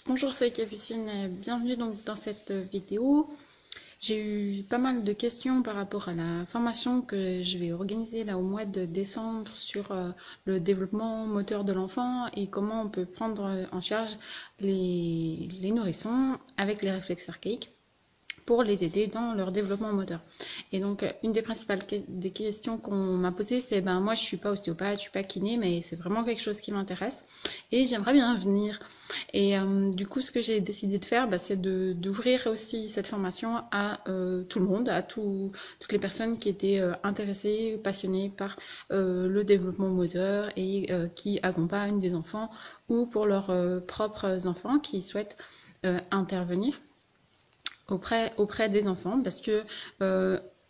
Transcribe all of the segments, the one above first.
Bonjour, c'est Capucine, et bienvenue donc dans cette vidéo. J'ai eu pas mal de questions par rapport à la formation que je vais organiser là au mois de décembre sur le développement moteur de l'enfant et comment on peut prendre en charge les nourrissons avec les réflexes archaïques pour les aider dans leur développement moteur. Et donc, une des principales des questions qu'on m'a posées, c'est ben moi je suis pas ostéopathe, je suis pas kiné, mais c'est vraiment quelque chose qui m'intéresse et j'aimerais bien venir. Et du coup, ce que j'ai décidé de faire, c'est d'ouvrir aussi cette formation à tout le monde, à toutes les personnes qui étaient intéressées, passionnées par le développement moteur et qui accompagnent des enfants ou pour leurs propres enfants qui souhaitent intervenir auprès des enfants parce que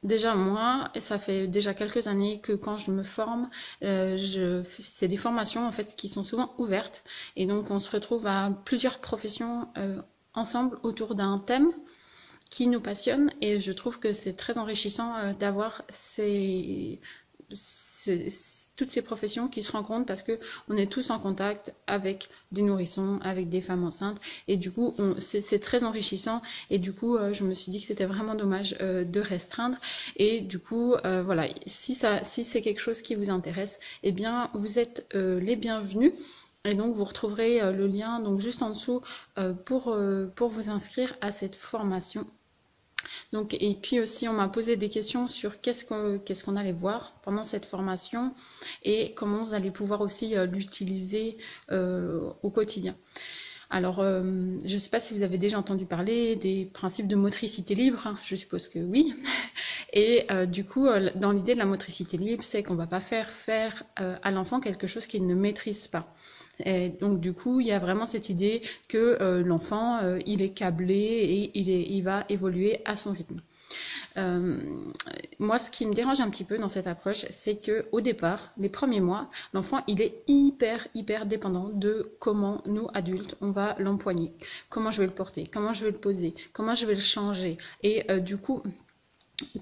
déjà moi, ça fait déjà quelques années que quand je me forme, c'est des formations en fait qui sont souvent ouvertes et donc on se retrouve à plusieurs professions ensemble autour d'un thème qui nous passionne et je trouve que c'est très enrichissant d'avoir toutes ces professions qui se rencontrent parce que on est tous en contact avec des nourrissons, avec des femmes enceintes et du coup c'est très enrichissant et du coup je me suis dit que c'était vraiment dommage de restreindre et du coup voilà, si c'est quelque chose qui vous intéresse, eh bien vous êtes les bienvenus. Et donc vous retrouverez le lien donc juste en dessous pour vous inscrire à cette formation. Donc, et puis aussi, on m'a posé des questions sur qu'est-ce qu'on allait voir pendant cette formation et comment vous allez pouvoir aussi l'utiliser au quotidien. Alors, je ne sais pas si vous avez déjà entendu parler des principes de motricité libre, je suppose que oui. Et du coup, dans l'idée de la motricité libre, c'est qu'on ne va pas faire à l'enfant quelque chose qu'il ne maîtrise pas. Et donc du coup, il y a vraiment cette idée que l'enfant, il est câblé et il va évoluer à son rythme. Euh, Moi, ce qui me dérange un petit peu dans cette approche, c'est que au départ, les premiers mois, l'enfant, il est hyper dépendant de comment nous, adultes, on va l'empoigner, comment je vais le porter, comment je vais le poser, comment je vais le changer. Et du coup,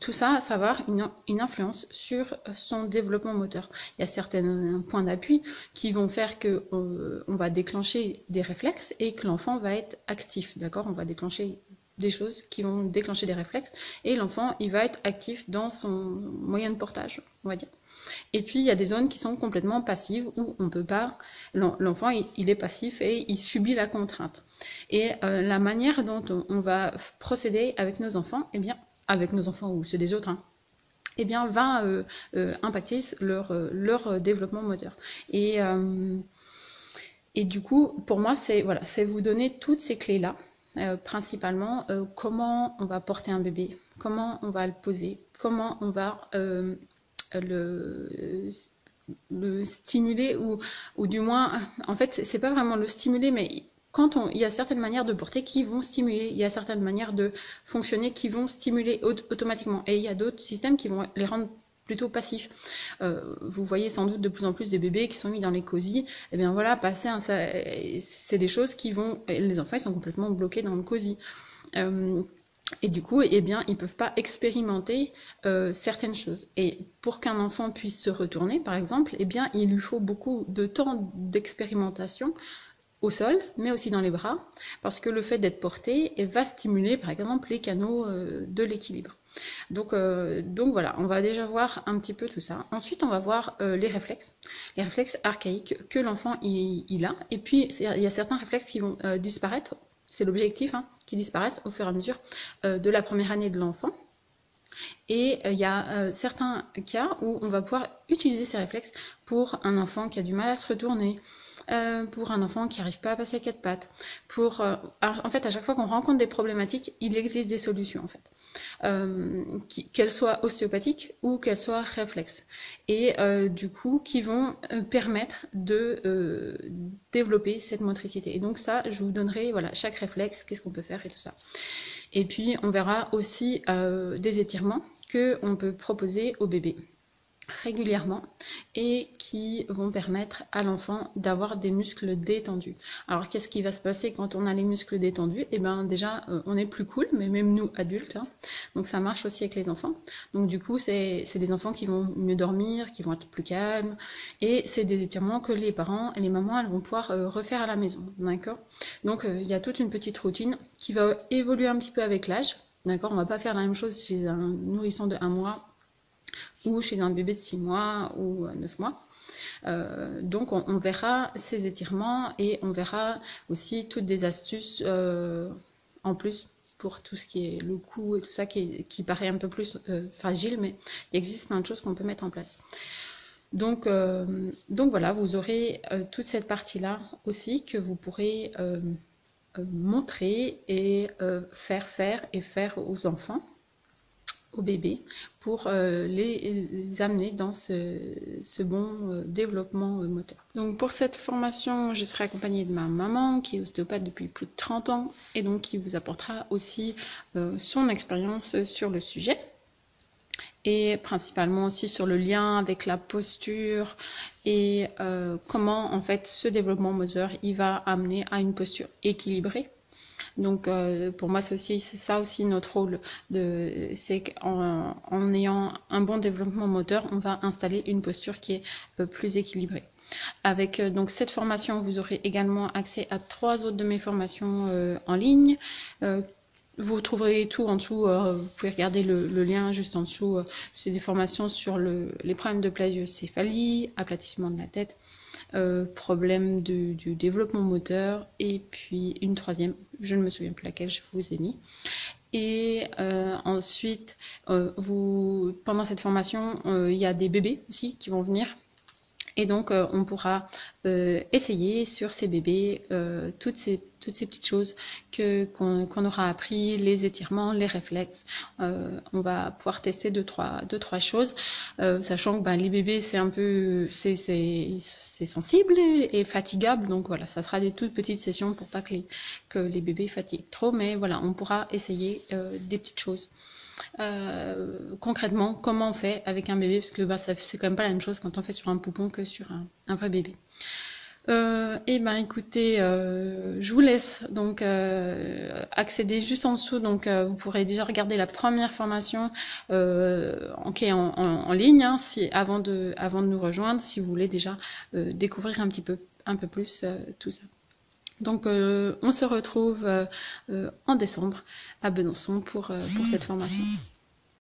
tout ça, ça va avoir une influence sur son développement moteur. Il y a certains points d'appui qui vont faire que on va déclencher des réflexes et que l'enfant va être actif, d'accord? On va déclencher des choses qui vont déclencher des réflexes et l'enfant, il va être actif dans son moyen de portage, on va dire. Et puis, il y a des zones qui sont complètement passives où on peut pas, l'enfant, il est passif et il subit la contrainte. Et la manière dont on va procéder avec nos enfants, eh bien, avec nos enfants ou ceux des autres, hein, eh bien, va impacter leur développement moteur. Et du coup, pour moi, c'est voilà, c'est vous donner toutes ces clés-là, principalement comment on va porter un bébé, comment on va le poser, comment on va le, le stimuler ou du moins, en fait, c'est pas vraiment le stimuler, mais il y a certaines manières de porter qui vont stimuler, il y a certaines manières de fonctionner qui vont stimuler automatiquement, et il y a d'autres systèmes qui vont les rendre plutôt passifs. Vous voyez sans doute de plus en plus des bébés qui sont mis dans les cosy, et bien voilà, c'est des choses qui vont, les enfants ils sont complètement bloqués dans le cosy. Et du coup, eh bien, ils ne peuvent pas expérimenter certaines choses. Et pour qu'un enfant puisse se retourner, par exemple, eh bien, il lui faut beaucoup de temps d'expérimentation au sol, mais aussi dans les bras, parce que le fait d'être porté va stimuler, par exemple, les canaux de l'équilibre. Donc voilà, on va déjà voir un petit peu tout ça. Ensuite, on va voir les réflexes archaïques que l'enfant il a. Et puis, il y a certains réflexes qui vont disparaître. C'est l'objectif, hein, qui disparaissent au fur et à mesure de la première année de l'enfant. Et il y a certains cas où on va pouvoir utiliser ces réflexes pour un enfant qui a du mal à se retourner, pour un enfant qui n'arrive pas à passer à quatre pattes. En fait, à chaque fois qu'on rencontre des problématiques, il existe des solutions, en fait. Qu'elles soient ostéopathiques ou qu'elles soient réflexes. Et du coup, qui vont permettre de développer cette motricité. Et donc ça, je vous donnerai voilà, chaque réflexe, qu'est-ce qu'on peut faire et tout ça. Et puis, on verra aussi des étirements qu'on peut proposer au bébé. régulièrement et qui vont permettre à l'enfant d'avoir des muscles détendus. Alors qu'est-ce qui va se passer quand on a les muscles détendus? Et bien déjà on est plus cool, mais même nous adultes, hein. Donc ça marche aussi avec les enfants. Donc du coup c'est des enfants qui vont mieux dormir, qui vont être plus calmes, et c'est des étirements que les parents et les mamans elles vont pouvoir refaire à la maison, d'accord? Donc il y a toute une petite routine qui va évoluer un petit peu avec l'âge, d'accord? On va pas faire la même chose chez un nourrisson de 1 mois ou chez un bébé de 6 mois ou 9 mois. Donc on verra ces étirements et on verra aussi toutes des astuces en plus pour tout ce qui est le cou et tout ça qui paraît un peu plus fragile, mais il existe plein de choses qu'on peut mettre en place. Donc voilà, vous aurez toute cette partie-là aussi que vous pourrez montrer et faire aux enfants, aux bébés, pour les amener dans ce bon développement moteur. Donc pour cette formation, je serai accompagnée de ma maman qui est ostéopathe depuis plus de 30 ans et donc qui vous apportera aussi son expérience sur le sujet, et principalement aussi sur le lien avec la posture et comment en fait ce développement moteur il va amener à une posture équilibrée. Donc pour moi c'est ça aussi notre rôle, c'est qu'en ayant un bon développement moteur, on va installer une posture qui est plus équilibrée. Avec donc cette formation, vous aurez également accès à 3 autres de mes formations en ligne. Vous trouverez tout en dessous, vous pouvez regarder le lien juste en dessous. C'est des formations sur les problèmes de plagiocéphalie, aplatissement de la tête, problème du développement moteur, et puis une troisième, je ne me souviens plus laquelle je vous ai mis. Et ensuite, pendant cette formation, il y a des bébés aussi qui vont venir. Et donc, on pourra essayer sur ces bébés toutes ces petites choses qu'on aura appris, les étirements, les réflexes. On va pouvoir tester deux, trois choses, sachant que les bébés, c'est un peu c'est sensible et fatigable. Donc voilà, ça sera des toutes petites sessions pour pas que les bébés fatiguent trop. Mais voilà, on pourra essayer des petites choses. Concrètement, comment on fait avec un bébé, parce que c'est quand même pas la même chose quand on fait sur un poupon que sur un vrai bébé. Écoutez, je vous laisse donc accéder juste en dessous, donc vous pourrez déjà regarder la première formation en ligne, hein, avant de nous rejoindre, si vous voulez déjà découvrir un peu plus tout ça. Donc on se retrouve en décembre à Besançon pour cette formation.